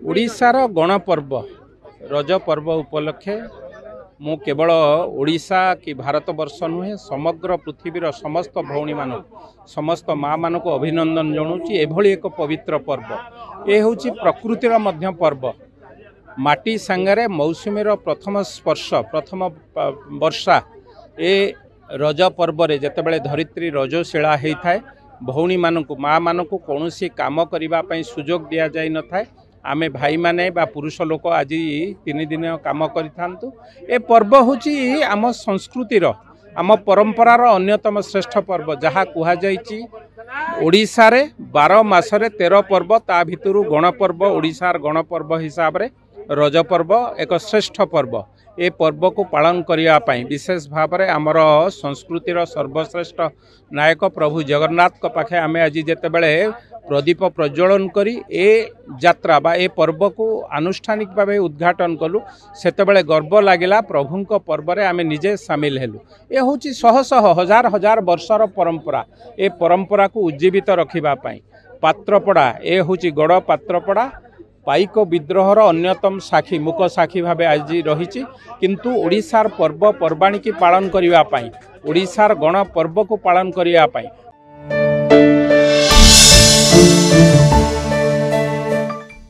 ओडिशार गणपर्व रज पर्व उपलक्षे मु केवल ओडिशा कि भारत वर्ष नुहे समग्र पृथ्वीर समस्त भौणी मान समस्त माँ मान को अभिनंदन जनाऊँगी। एभली एक पवित्र पर्व ये हूँ प्रकृतिर मध्य पर्व। माटी सांगरे मौसुमीर प्रथम स्पर्श प्रथम वर्षा ए रज पर्व जितेबाला धरित्री रजशिला होता है। भौणी मानक माँ मानक कौन काम करने सुजोग दि जाए न था। आमे भाई माने बा पुरुष लोक आज 3 दिन काम करिथांतु। ए पर्व होची आम संस्कृतिर आम परंपरार अन्यतम श्रेष्ठ पर्व जहाँ कुहा जाइछि ओडिशा रे 12 मासरे 13 पर्व ता भितरु गणपर्व ओडिशार गणपर्व हिसाब रे रज पर्व एक श्रेष्ठ पर्व। ए पर्व को पालन करने विशेष भाव में आमर संस्कृतिर सर्वश्रेष्ठ नायक प्रभु जगन्नाथ पाखे आमे आज जेतेबेले प्रदीप प्रज्वलन करी ए यात्रा बा ए पर्व को आनुष्ठानिक भाव उद्घाटन कलु सेतेबेले गर्व लागिला। प्रभुंक पर्व रे आमे निजे सामिल हेलु। ए होची शह शह हजार हजार वर्षर परंपरा। ए परंपरा को उज्जीवित रखिबा पई पात्रपड़ा ए होची गड़ पात्रपड़ा पाइक विद्रोहर अन्यतम साक्षी मुक साक्षी भाव आज रही। किंतु ओडिशार पर्व पर्वाणी की पालन करने ओडिशार गण पर्व को पालन करने